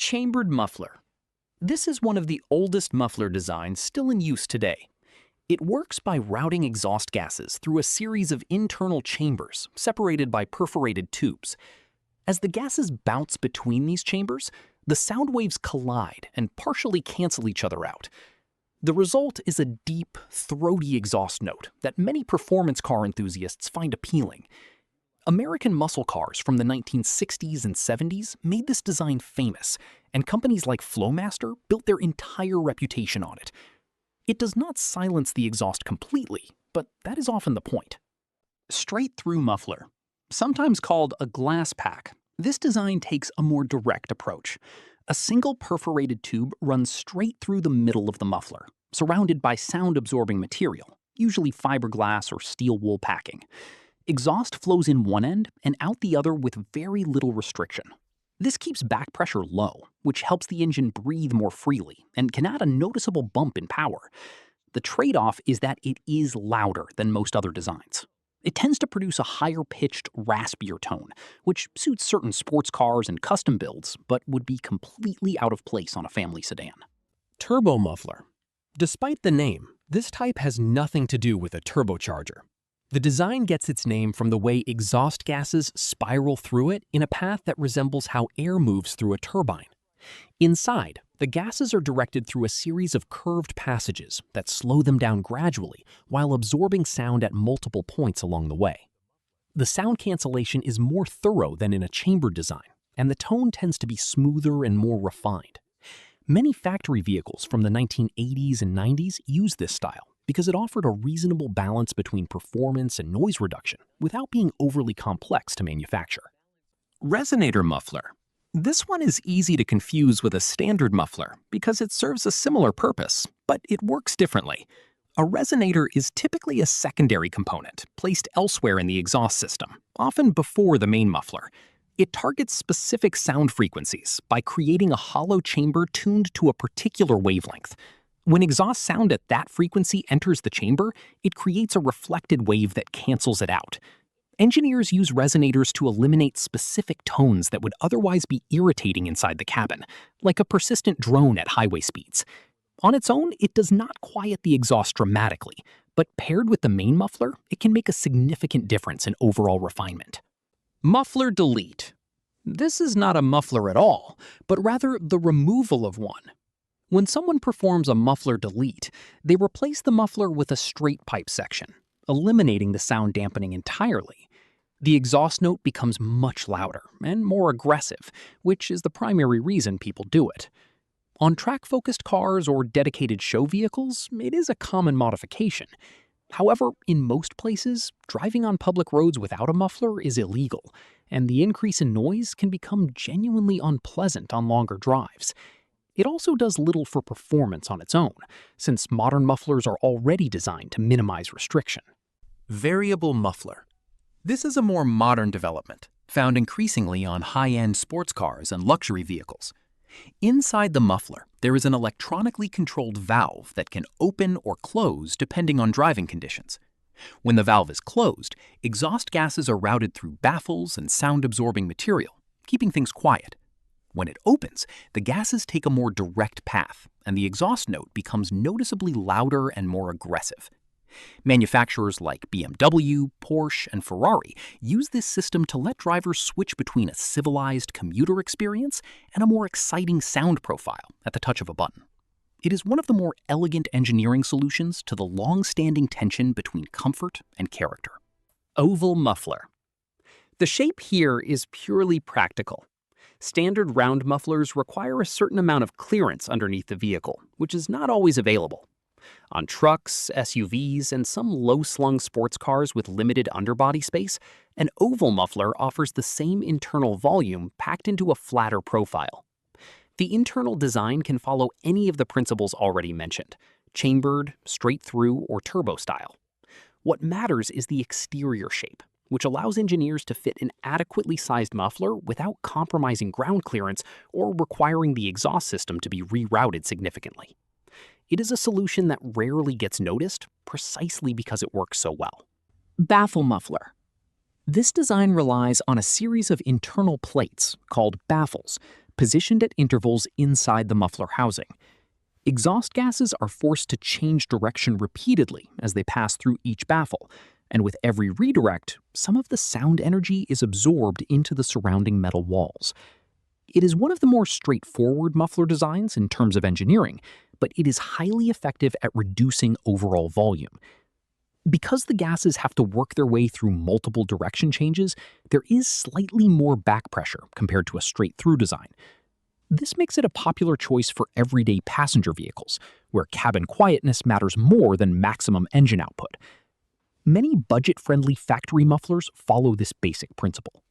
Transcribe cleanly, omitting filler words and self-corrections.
Chambered muffler. This is one of the oldest muffler designs still in use today. It works by routing exhaust gases through a series of internal chambers separated by perforated tubes. As the gases bounce between these chambers, the sound waves collide and partially cancel each other out. The result is a deep, throaty exhaust note that many performance car enthusiasts find appealing. American muscle cars from the 1960s and 70s made this design famous, and companies like Flowmaster built their entire reputation on it. It does not silence the exhaust completely, but that is often the point. Straight-through muffler. Sometimes called a glass pack, this design takes a more direct approach. A single perforated tube runs straight through the middle of the muffler, surrounded by sound-absorbing material, usually fiberglass or steel wool packing. Exhaust flows in one end and out the other with very little restriction. This keeps back pressure low, which helps the engine breathe more freely and can add a noticeable bump in power. The trade-off is that it is louder than most other designs. It tends to produce a higher-pitched, raspier tone, which suits certain sports cars and custom builds, but would be completely out of place on a family sedan. Turbo muffler. Despite the name, this type has nothing to do with a turbocharger. The design gets its name from the way exhaust gases spiral through it in a path that resembles how air moves through a turbine. Inside, the gases are directed through a series of curved passages that slow them down gradually while absorbing sound at multiple points along the way. The sound cancellation is more thorough than in a chambered design, and the tone tends to be smoother and more refined. Many factory vehicles from the 1980s and 90s used this style because it offered a reasonable balance between performance and noise reduction without being overly complex to manufacture. Resonator muffler. This one is easy to confuse with a standard muffler because it serves a similar purpose, but it works differently. A resonator is typically a secondary component placed elsewhere in the exhaust system, often before the main muffler. It targets specific sound frequencies by creating a hollow chamber tuned to a particular wavelength. When exhaust sound at that frequency enters the chamber, it creates a reflected wave that cancels it out. Engineers use resonators to eliminate specific tones that would otherwise be irritating inside the cabin, like a persistent drone at highway speeds. On its own, it does not quiet the exhaust dramatically, but paired with the main muffler, it can make a significant difference in overall refinement. Muffler Delete. This is not a muffler at all, but rather the removal of one. When someone performs a muffler delete, they replace the muffler with a straight pipe section, eliminating the sound dampening entirely. The exhaust note becomes much louder and more aggressive, which is the primary reason people do it. On track-focused cars or dedicated show vehicles, it is a common modification. However, in most places, driving on public roads without a muffler is illegal, and the increase in noise can become genuinely unpleasant on longer drives. It also does little for performance on its own, since modern mufflers are already designed to minimize restriction. Variable muffler. This is a more modern development, found increasingly on high-end sports cars and luxury vehicles. Inside the muffler, there is an electronically controlled valve that can open or close depending on driving conditions. When the valve is closed, exhaust gases are routed through baffles and sound-absorbing material, keeping things quiet. When it opens, the gases take a more direct path, and the exhaust note becomes noticeably louder and more aggressive. Manufacturers like BMW, Porsche, and Ferrari use this system to let drivers switch between a civilized commuter experience and a more exciting sound profile at the touch of a button. It is one of the more elegant engineering solutions to the long-standing tension between comfort and character. Oval muffler. The shape here is purely practical. Standard round mufflers require a certain amount of clearance underneath the vehicle, which is not always available. On trucks, SUVs, and some low-slung sports cars with limited underbody space, an oval muffler offers the same internal volume packed into a flatter profile. The internal design can follow any of the principles already mentioned: chambered, straight-through, or turbo style. What matters is the exterior shape, which allows engineers to fit an adequately sized muffler without compromising ground clearance or requiring the exhaust system to be rerouted significantly. It is a solution that rarely gets noticed precisely because it works so well. Baffle muffler. This design relies on a series of internal plates, called baffles, positioned at intervals inside the muffler housing. Exhaust gases are forced to change direction repeatedly as they pass through each baffle, and with every redirect, some of the sound energy is absorbed into the surrounding metal walls. It is one of the more straightforward muffler designs in terms of engineering, but it is highly effective at reducing overall volume. Because the gases have to work their way through multiple direction changes, there is slightly more back pressure compared to a straight-through design. This makes it a popular choice for everyday passenger vehicles, where cabin quietness matters more than maximum engine output. Many budget-friendly factory mufflers follow this basic principle.